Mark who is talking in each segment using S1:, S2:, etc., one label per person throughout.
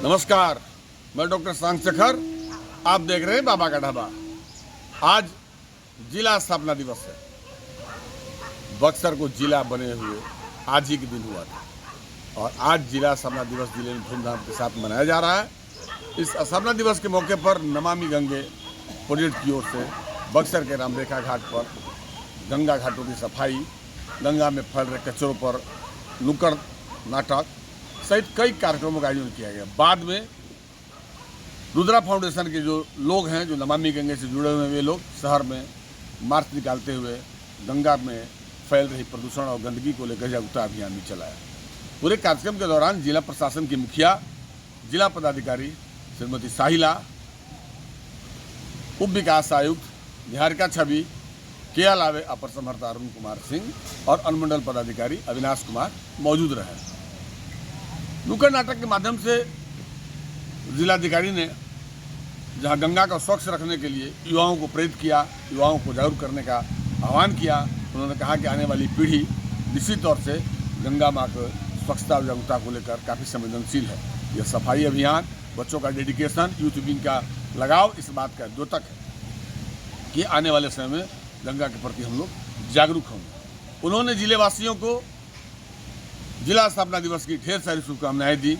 S1: नमस्कार, मैं डॉक्टर सांग शेखर। आप देख रहे हैं बाबा का ढाबा। आज जिला स्थापना दिवस है। बक्सर को जिला बने हुए आज ही के दिन हुआ था और आज जिला स्थापना दिवस जिले में धूमधाम के साथ मनाया जा रहा है। इस स्थापना दिवस के मौके पर नमामि गंगे प्रोजेक्ट की ओर से बक्सर के रामरेखा घाट पर गंगा घाटों की सफाई, गंगा में फैल रहे कचरों पर नुक्कड़ नाटक सहित कई कार्यक्रमों का आयोजन किया गया। बाद में रुद्रा फाउंडेशन के जो लोग हैं, जो नमामि गंगे से जुड़े हुए वे लोग शहर में मार्च निकालते हुए गंगा में फैल रही प्रदूषण और गंदगी को लेकर जागरूकता अभियान भी चलाया। पूरे कार्यक्रम के दौरान जिला प्रशासन की मुखिया, जिला पदाधिकारी श्रीमती साहिला, उप विकास आयुक्त निहारिका छवि, के अलावे अपर समर्था अरुण कुमार सिंह और अनुमंडल पदाधिकारी अविनाश कुमार मौजूद रहे। नुक्कड़ नाटक के माध्यम से जिलाधिकारी ने जहां गंगा को स्वच्छ रखने के लिए युवाओं को प्रेरित किया, युवाओं को जागरूक करने का आह्वान किया। उन्होंने कहा कि आने वाली पीढ़ी निश्चित तौर से गंगा माँ को स्वच्छता और जागरूकता को लेकर काफ़ी संवेदनशील है। यह सफाई अभियान, बच्चों का डेडिकेशन, यूथ विंग का लगाव इस बात का द्योतक है कि आने वाले समय में गंगा के प्रति हम लोग जागरूक होंगे। उन्होंने जिलेवासियों को जिला स्थापना दिवस की ढेर सारी शुभकामनाएं दी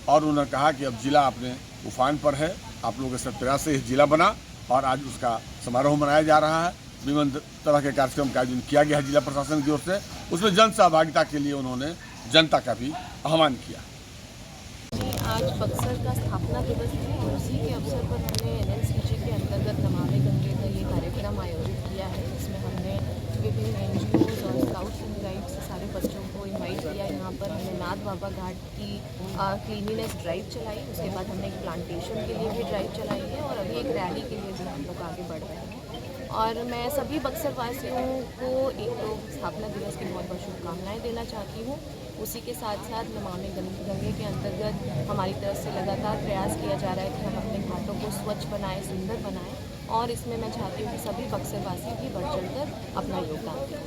S1: और उन्होंने कहा कि अब जिला अपने उफान पर है। आप लोगों के सब प्रयास से इस जिला बना और आज उसका समारोह मनाया जा रहा है। विभिन्न तरह के कार्यक्रम का आयोजन किया गया है जिला प्रशासन की ओर से। उसमें जन सहभागिता के लिए उन्होंने जनता का भी आह्वान किया।
S2: आज बक्सर का स्थापना दिवस है और उसी के अवसर पर हमने NNCG के अंतर्गत नमामि गंगे का ये कार्यक्रम आयोजित किया है। इसमें हमने विभिन्न NGOs और स्काउट्स एंड गाइड्स से सारे बच्चों को इनवाइट किया। यहाँ पर हमने नाथ बाबा घाट की क्लीनिनेस ड्राइव चलाई, उसके बाद हमने एक प्लांटेशन के लिए भी ड्राइव चलाई है और अभी एक रैली के लिए भी हम लोग आगे बढ़ रहे हैं। और मैं सभी बक्सर वासियों को एक तो स्थापना दिवस की बहुत बहुत शुभकामनाएँ देना चाहती हूँ। उसी के साथ साथ नमामि गंगे के अंतर्गत हमारी तरफ से लगातार प्रयास किया जा रहा है कि हम अपने घाटों को स्वच्छ बनाएं, सुंदर बनाएं और इसमें मैं चाहती हूँ कि सभी बक्सरवासी भी बढ़ चढ़कर अपना योगदान दें।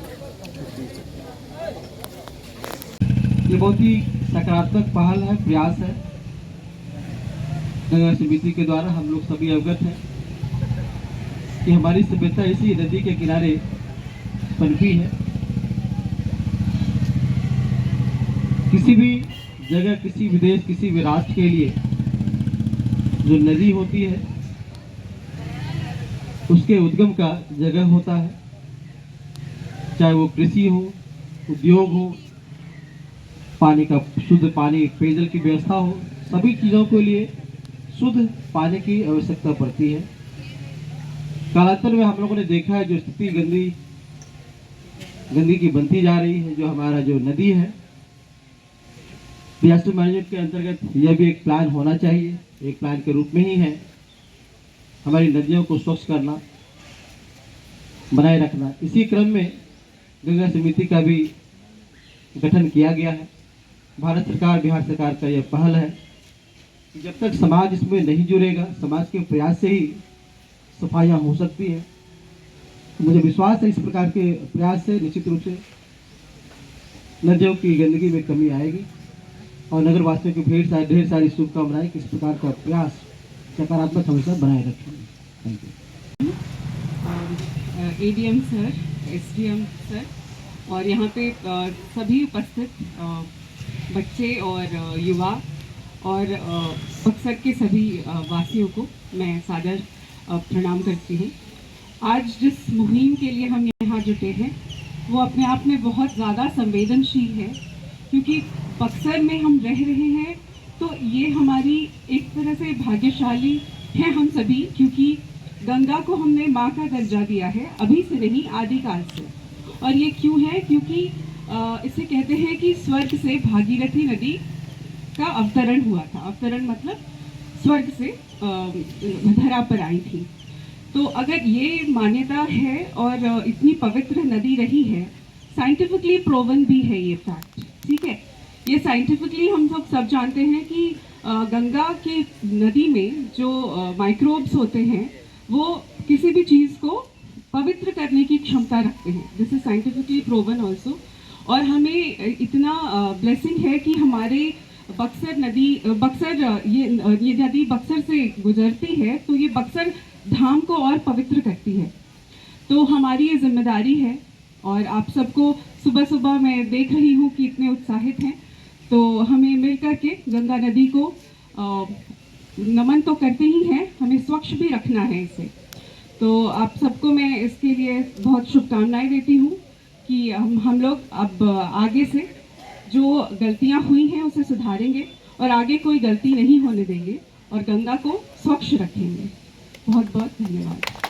S3: ये बहुत ही सकारात्मक पहल है, प्रयास है। गंगा समिति के द्वारा हम लोग सभी अवगत हैं कि हमारी सभ्यता इसी नदी के किनारे पनपी है। किसी भी जगह, किसी भी देश, किसी भी राष्ट्र के लिए जो नदी होती है उसके उद्गम का जगह होता है। चाहे वो कृषि हो, उद्योग हो, पानी का शुद्ध पानी, पेयजल की व्यवस्था हो, सभी चीज़ों के लिए शुद्ध पानी की आवश्यकता पड़ती है। कालांतर में हम लोगों ने देखा है जो स्थिति गंदगी की बनती जा रही है। जो हमारा जो नदी है, डिजास्टर मैनेजमेंट के अंतर्गत यह भी एक प्लान होना चाहिए, एक प्लान के रूप में ही है हमारी नदियों को स्वच्छ करना, बनाए रखना। इसी क्रम में गंगा समिति का भी गठन किया गया है। भारत सरकार, बिहार सरकार का यह पहल है कि जब तक समाज इसमें नहीं जुड़ेगा, समाज के प्रयास से ही सफाइयाँ हो सकती है। मुझे विश्वास है इस प्रकार के प्रयास से निश्चित रूप से नदियों की गंदगी में कमी आएगी और नगर वासियों को ढेर सारी शुभकामनाएं कि इस प्रकार का प्रयास सकारात्मक हमेशा बनाए रखेंगे। Thank you.
S4: ADM sir, SDM sir और यहाँ पे सभी उपस्थित बच्चे और युवा और बक्सर के सभी वासियों को मैं सादर प्रणाम करती हूँ। आज जिस मुहिम के लिए हम यहाँ जुटे हैं वो अपने आप में बहुत ज़्यादा संवेदनशील है, क्योंकि बक्सर में हम रह रहे हैं तो ये हमारी एक तरह से भाग्यशाली है हम सभी, क्योंकि गंगा को हमने माँ का दर्जा दिया है, अभी से नहीं, आदिकाल से। और ये क्यों है? क्योंकि इसे कहते हैं कि स्वर्ग से भागीरथी नदी का अवतरण हुआ था। अवतरण मतलब स्वर्ग से धरा पर आई थी। तो अगर ये मान्यता है और इतनी पवित्र नदी रही है, साइंटिफिकली प्रूवन भी है ये फैक्ट, ठीक है। ये साइंटिफिकली हम सब जानते हैं कि गंगा के नदी में जो माइक्रोब्स होते हैं वो किसी भी चीज़ को पवित्र करने की क्षमता रखते हैं। This is scientifically proven also. और हमें इतना ब्लेसिंग है कि हमारे बक्सर नदी ये नदी बक्सर से गुजरती है तो ये बक्सर धाम को और पवित्र करती है। तो हमारी ये जिम्मेदारी है और आप सबको सुबह सुबह मैं देख रही हूँ कि इतने उत्साहित हैं, तो हमें मिल कर के गंगा नदी को नमन तो करते ही हैं, हमें स्वच्छ भी रखना है इसे। तो आप सबको मैं इसके लिए बहुत शुभकामनाएं देती हूँ कि हम लोग अब आगे से जो गलतियाँ हुई हैं उसे सुधारेंगे और आगे कोई गलती नहीं होने देंगे और गंगा को स्वच्छ रखेंगे। बहुत बहुत धन्यवाद।